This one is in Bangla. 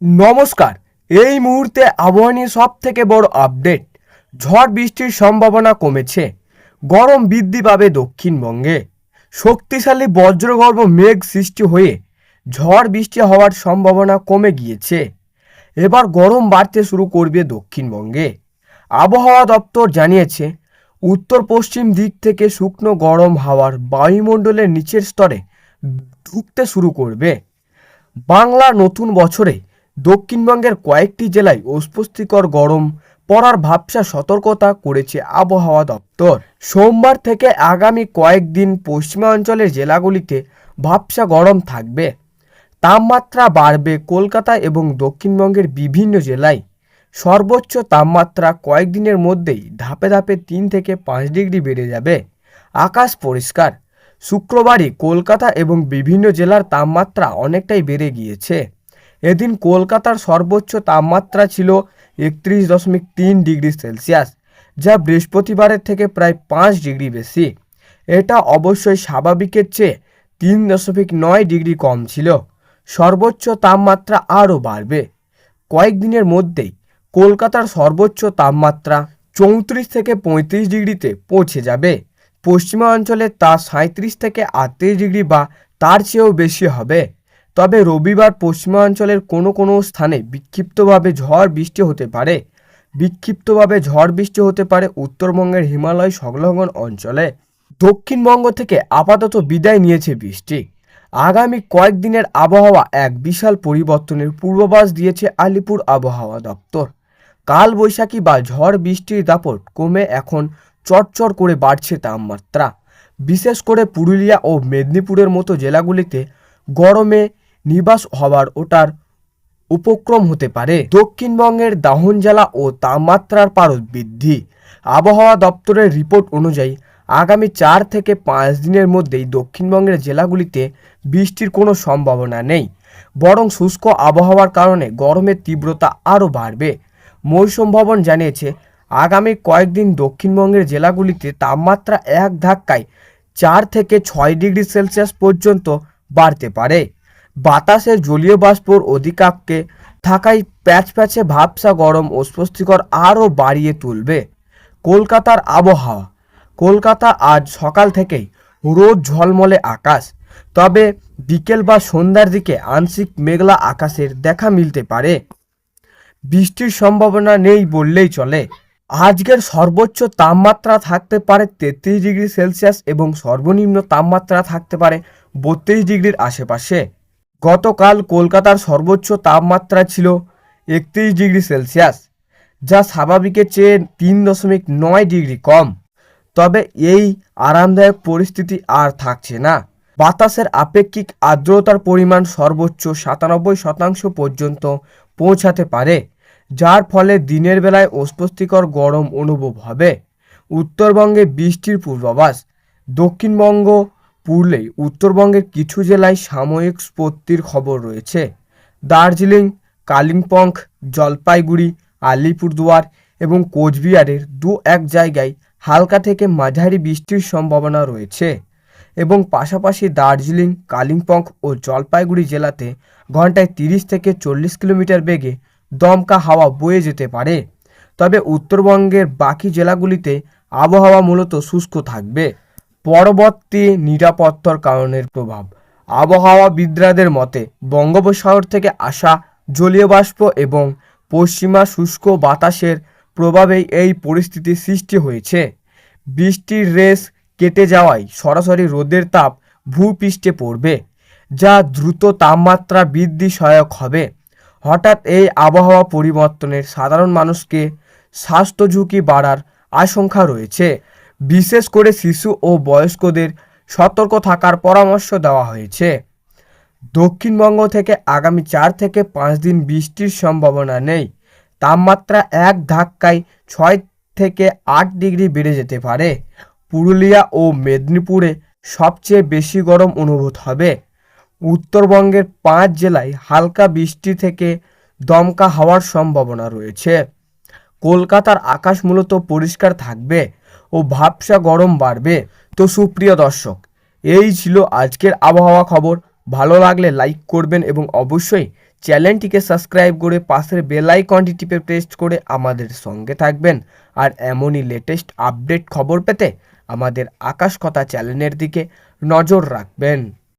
নমস্কার। এই মুহূর্তে আবহাওয়া নিয়ে সব থেকে বড় আপডেট। ঝড় বৃষ্টির সম্ভাবনা কমেছে, গরম বৃদ্ধি পাবে দক্ষিণবঙ্গে। শক্তিশালী বজ্রগর্ভ মেঘ সৃষ্টি হয়ে ঝড় বৃষ্টি হওয়ার সম্ভাবনা কমে গিয়েছে। এবার গরম বাড়তে শুরু করবে দক্ষিণবঙ্গে। আবহাওয়া দপ্তর জানিয়েছে, উত্তর পশ্চিম দিক থেকে শুকনো গরম হাওয়ার বায়ুমণ্ডলের নিচের স্তরে ঢুকতে শুরু করবে। বাংলা নতুন বছরে দক্ষিণবঙ্গের কয়েকটি জেলায় অস্বস্তিকর গরম পড়ার ভাবসা সতর্কতা করেছে আবহাওয়া দপ্তর। সোমবার থেকে আগামী কয়েকদিন পশ্চিমাঞ্চলের জেলাগুলিতে ভাবসা গরম থাকবে। তাপমাত্রা বাড়বে কলকাতা এবং দক্ষিণবঙ্গের বিভিন্ন জেলায়। সর্বোচ্চ তাপমাত্রা কয়েকদিনের মধ্যেই ধাপে ধাপে 3 থেকে 5 ডিগ্রি বেড়ে যাবে। আকাশ পরিষ্কার। শুক্রবারই কলকাতা এবং বিভিন্ন জেলার তাপমাত্রা অনেকটাই বেড়ে গিয়েছে। এদিন কলকাতার সর্বোচ্চ তাপমাত্রা ছিল 31.3 ডিগ্রি সেলসিয়াস, যা বৃহস্পতিবারের থেকে প্রায় 5 ডিগ্রি বেশি। এটা অবশ্যই স্বাভাবিকের চেয়ে 3.9 ডিগ্রি কম ছিল। সর্বোচ্চ তাপমাত্রা আরও বাড়বে। কয়েকদিনের মধ্যেই কলকাতার সর্বোচ্চ তাপমাত্রা 34 থেকে 35 ডিগ্রিতে পৌঁছে যাবে। পশ্চিমাঞ্চলে তা 37 থেকে 38 ডিগ্রি বা তার চেয়েও বেশি হবে। তবে রবিবার পশ্চিমাঞ্চলের কোনো স্থানে বিক্ষিপ্তভাবে ঝড় বৃষ্টি হতে পারে উত্তরবঙ্গের হিমালয় সংলগ্ন অঞ্চলে। দক্ষিণবঙ্গ থেকে আপাতত বিদায় নিয়েছে বৃষ্টি। আগামী কয়েকদিনের আবহাওয়া এক বিশাল পরিবর্তনের পূর্বাভাস দিয়েছে আলিপুর আবহাওয়া দপ্তর। কাল বৈশাখী বা ঝড় বৃষ্টির দাপট কমে এখন চটচট করে বাড়ছে তাপমাত্রা। বিশেষ করে পুরুলিয়া ও মেদিনীপুরের মতো জেলাগুলিতে গরমে নিবাস হওয়ার ওটার উপক্রম হতে পারে। দক্ষিণবঙ্গের দাহন জ্বালা ও তাপমাত্রার পারদ বৃদ্ধি। আবহাওয়া দপ্তরের রিপোর্ট অনুযায়ী আগামী 4 থেকে 5 দিনের মধ্যেই দক্ষিণবঙ্গের জেলাগুলিতে বৃষ্টির কোনো সম্ভাবনা নেই, বরং শুষ্ক আবহাওয়ার কারণে গরমের তীব্রতা আরও বাড়বে। মৌসুম ভবন জানিয়েছে, আগামী কয়েকদিন দক্ষিণবঙ্গের জেলাগুলিতে তাপমাত্রা এক ধাক্কায় 4 থেকে 6 ডিগ্রি সেলসিয়াস পর্যন্ত বাড়তে পারে। বাতাসের জলীয় বাষ্পর অধিকাংশে থাকায় প্যাচপ্যাচে ভাবসা গরম অস্বস্তিকর আরও বাড়িয়ে তুলবে। কলকাতার আবহাওয়া। কলকাতা আজ সকাল থেকেই রোদ ঝলমলে আকাশ, তবে বিকেল বা সন্ধ্যার দিকে আংশিক মেঘলা আকাশের দেখা মিলতে পারে। বৃষ্টির সম্ভাবনা নেই বললেই চলে। আজকের সর্বোচ্চ তাপমাত্রা থাকতে পারে 33 ডিগ্রি সেলসিয়াস এবং সর্বনিম্ন তাপমাত্রা থাকতে পারে 32 ডিগ্রির আশেপাশে। গতকাল কলকাতার সর্বোচ্চ তাপমাত্রা ছিল 31 ডিগ্রি সেলসিয়াস, যা স্বাভাবিকের চেয়ে 3.9 ডিগ্রি কম। তবে এই আরামদায়ক পরিস্থিতি আর থাকছে না। বাতাসের আপেক্ষিক আর্দ্রতার পরিমাণ সর্বোচ্চ 97% পর্যন্ত পৌঁছাতে পারে, যার ফলে দিনের বেলায় অস্বস্তিকর গরম অনুভব হবে। উত্তরবঙ্গে বৃষ্টির পূর্বাভাস। দক্ষিণবঙ্গ পুরুলিয়া উত্তরবঙ্গের কিছু জেলায় সাময়িক স্ফূর্তির খবর রয়েছে। দার্জিলিং, কালিম্পং, জলপাইগুড়ি, আলিপুরদুয়ার এবং কোচবিহারের 2-1 জায়গায় হালকা থেকে মাঝারি বৃষ্টির সম্ভাবনা রয়েছে এবং পাশাপাশি দার্জিলিং, কালিম্পং ও জলপাইগুড়ি জেলাতে ঘন্টায় 30 থেকে 40 কিলোমিটার বেগে দমকা হাওয়া বয়ে যেতে পারে। তবে উত্তরবঙ্গের বাকি জেলাগুলিতে আবহাওয়া মূলত শুষ্ক থাকবে। পরবর্তী নিরাপত্তার কারণের প্রভাব। আবহাওয়াবিদদের মতে বঙ্গোপসাগর থেকে আসা জলীয় বাষ্প এবং পশ্চিমা শুষ্ক বাতাসের প্রভাবেই এই পরিস্থিতির সৃষ্টি হয়েছে। বৃষ্টির রেশ কেটে যাওয়ায় সরাসরি রোদের তাপ ভূপৃষ্ঠে পড়বে, যা দ্রুত তাপমাত্রা বৃদ্ধি সহায়ক হবে। হঠাৎ এই আবহাওয়া পরিবর্তনের সাধারণ মানুষকে স্বাস্থ্য ঝুঁকি বাড়ার আশঙ্কা রয়েছে। বিশেষ করে শিশু ও বয়স্কদের সতর্ক থাকার পরামর্শ দেওয়া হয়েছে। দক্ষিণবঙ্গ থেকে আগামী 4 থেকে 5 দিন বৃষ্টির সম্ভাবনা নেই। তাপমাত্রা এক ধাক্কায় 6 থেকে 8 ডিগ্রি বেড়ে যেতে পারে। পুরুলিয়া ও মেদিনীপুরে সবচেয়ে বেশি গরম অনুভূত হবে। উত্তরবঙ্গের 5 জেলায় হালকা বৃষ্টি থেকে দমকা হওয়ার সম্ভাবনা রয়েছে। কলকাতার আকাশ মূলত পরিষ্কার থাকবে ও ভাবসা গরম বাড়বে। তো সুপ্রিয় দর্শক, এই ছিল আজকের আবহাওয়া খবর। ভালো লাগলে লাইক করবেন এবং অবশ্যই চ্যানেলটিকে সাবস্ক্রাইব করে পাশের বেল আইকনটি টিপে প্রেস করে আমাদের সঙ্গে থাকবেন। আর এমনই লেটেস্ট আপডেট খবর পেতে আমাদের আকাশ কথা চ্যানেলের দিকে নজর রাখবেন।